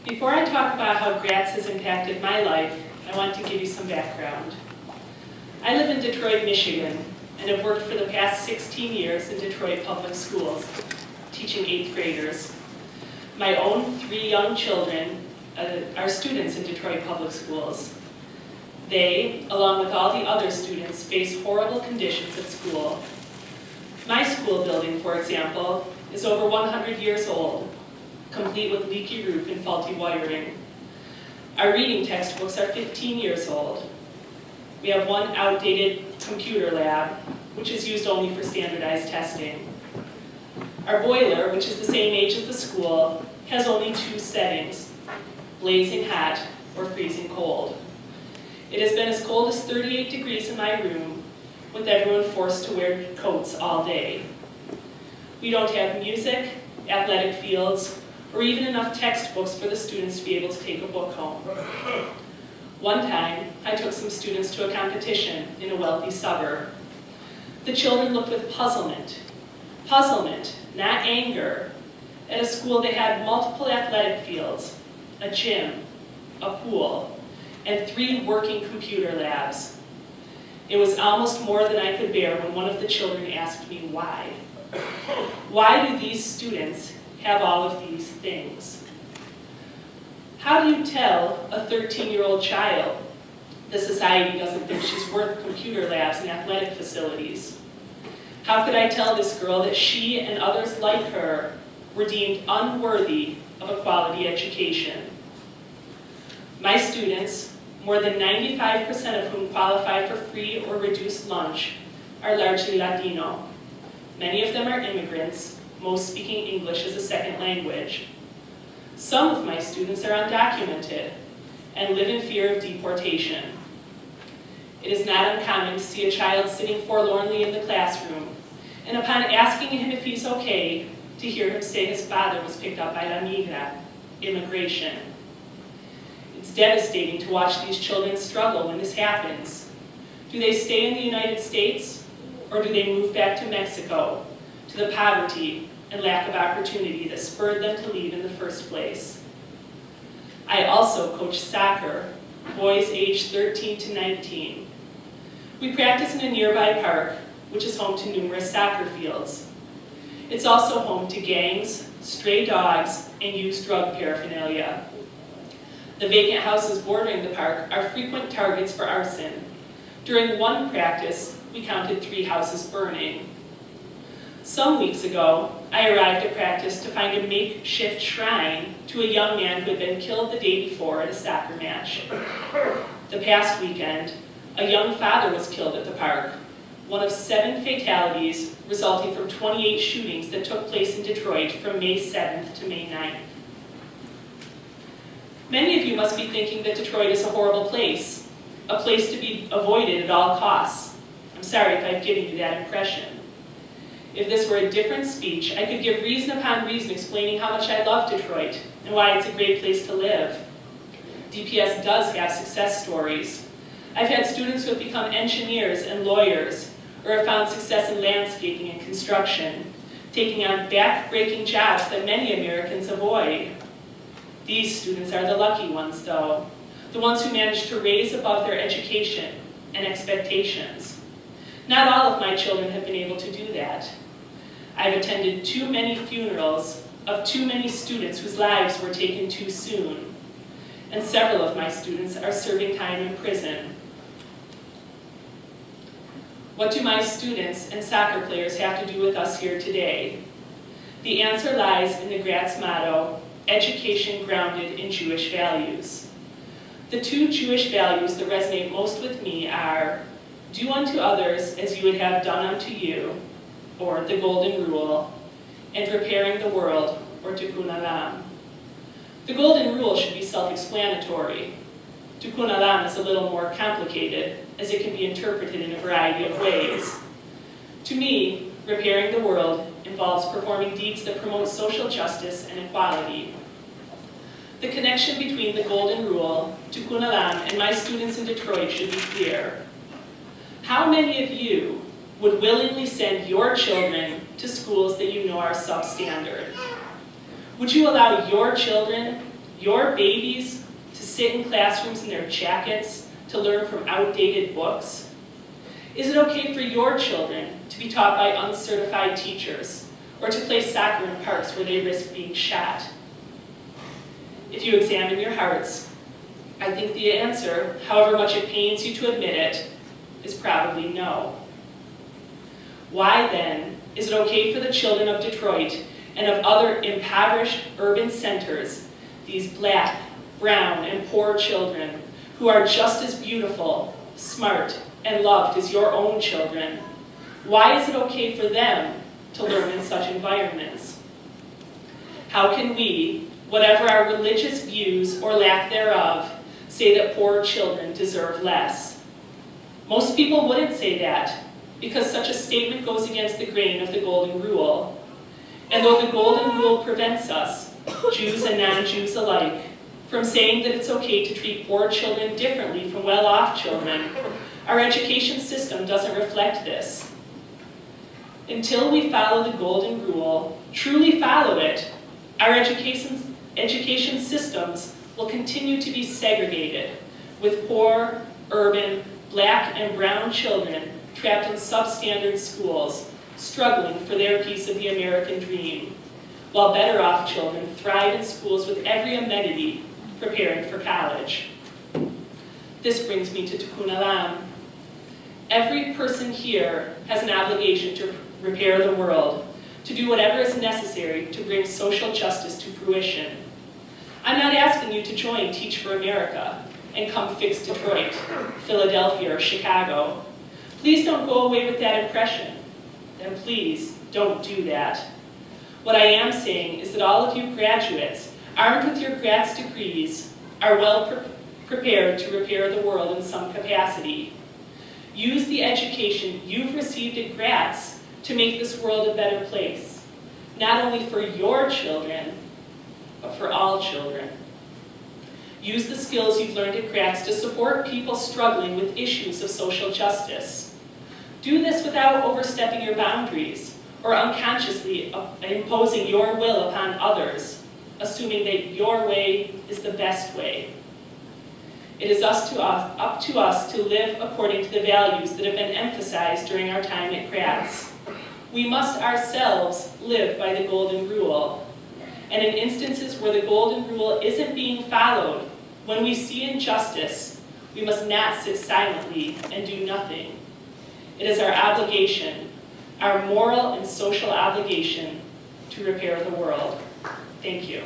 Before I talk about how Gratz has impacted my life, I want to give you some background. I live in Detroit, Michigan, and have worked for the past 16 years in Detroit public schools, teaching 8th graders. My own 3 young children are students in Detroit public schools. They, along with all the other students, face horrible conditions at school. My school building, for example, is over 100 years old, complete with leaky roof and faulty wiring. Our reading textbooks are 15 years old. We have one outdated computer lab, which is used only for standardized testing. Our boiler, which is the same age as the school, has only 2 settings, blazing hot or freezing cold. It has been as cold as 38 degrees in my room, with everyone forced to wear coats all day. We don't have music, athletic fields, or even enough textbooks for the students to be able to take a book home. One time, I took some students to a competition in a wealthy suburb. The children looked with puzzlement, not anger, at a school that had multiple athletic fields, a gym, a pool, and 3 working computer labs. It was almost more than I could bear when one of the children asked me why. Why do these students have all of these things? How do you tell a 13-year-old child the society doesn't think she's worth computer labs and athletic facilities? How could I tell this girl that she and others like her were deemed unworthy of a quality education? My students, more than 95% of whom qualify for free or reduced lunch, are largely Latino. Many of them are immigrants, most speaking English as a second language. Some of my students are undocumented and live in fear of deportation. It is not uncommon to see a child sitting forlornly in the classroom, and upon asking him if he's okay, to hear him say his father was picked up by la migra, immigration. It's devastating to watch these children struggle when this happens. Do they stay in the United States, or do they move back to Mexico, to the poverty and lack of opportunity that spurred them to leave in the first place? I also coach soccer, boys aged 13 to 19. We practice in a nearby park, which is home to numerous soccer fields. It's also home to gangs, stray dogs, and used drug paraphernalia. The vacant houses bordering the park are frequent targets for arson. During one practice, we counted 3 houses burning. Some weeks ago, I arrived at practice to find a makeshift shrine to a young man who had been killed the day before at a soccer match. The past weekend, a young father was killed at the park, one of 7 fatalities resulting from 28 shootings that took place in Detroit from May 7th to May 9th. Many of you must be thinking that Detroit is a horrible place, a place to be avoided at all costs. I'm sorry if I've given you that impression. If this were a different speech, I could give reason upon reason explaining how much I love Detroit and why it's a great place to live. DPS does have success stories. I've had students who have become engineers and lawyers, or have found success in landscaping and construction, taking on back-breaking jobs that many Americans avoid. These students are the lucky ones, though, the ones who manage to raise above their education and expectations. Not all of my children have been able to do that. I've attended too many funerals of too many students whose lives were taken too soon, and several of my students are serving time in prison. What do my students and soccer players have to do with us here today? The answer lies in the Gratz motto, education grounded in Jewish values. The 2 Jewish values that resonate most with me are, do unto others as you would have done unto you, or the golden rule, and repairing the world, or tikkun olam. The golden rule should be self-explanatory. Tikkun olam is a little more complicated, as it can be interpreted in a variety of ways. To me, repairing the world involves performing deeds that promote social justice and equality. The connection between the golden rule, tikkun olam, and my students in Detroit should be clear. How many of you would willingly send your children to schools that you know are substandard? Would you allow your children, your babies to sit in classrooms in their jackets to learn from outdated books? Is it okay for your children to be taught by uncertified teachers or to play soccer in parks where they risk being shot? If you examine your hearts, I think the answer, however much it pains you to admit it, is probably no. Why then is it okay for the children of Detroit and of other impoverished urban centers, these black, brown, and poor children, who are just as beautiful, smart, and loved as your own children, why is it okay for them to learn in such environments? How can we, whatever our religious views or lack thereof, say that poor children deserve less? Most people wouldn't say that, because such a statement goes against the grain of the Golden Rule. And though the Golden Rule prevents us, Jews and non-Jews alike, from saying that it's okay to treat poor children differently from well-off children, our education system doesn't reflect this. Until we follow the Golden Rule, truly follow it, our education systems will continue to be segregated, with poor, urban, black, and brown children trapped in substandard schools, struggling for their piece of the American dream, while better off children thrive in schools with every amenity, preparing for college. This brings me to Tikkun Olam. Every person here has an obligation to repair the world, to do whatever is necessary to bring social justice to fruition. I'm not asking you to join Teach for America and come fix Detroit, Philadelphia, or Chicago. Please don't go away with that impression. Then please don't do that. What I am saying is that all of you graduates, armed with your Gratz degrees, are well prepared to repair the world in some capacity. Use the education you've received at Gratz to make this world a better place, not only for your children, but for all children. Use the skills you've learned at Gratz to support people struggling with issues of social justice. Do this without overstepping your boundaries or unconsciously imposing your will upon others, assuming that your way is the best way. It is up to us to live according to the values that have been emphasized during our time at Gratz. We must ourselves live by the Golden Rule. And in instances where the Golden Rule isn't being followed, when we see injustice, we must not sit silently and do nothing. It is our obligation, our moral and social obligation, to repair the world. Thank you.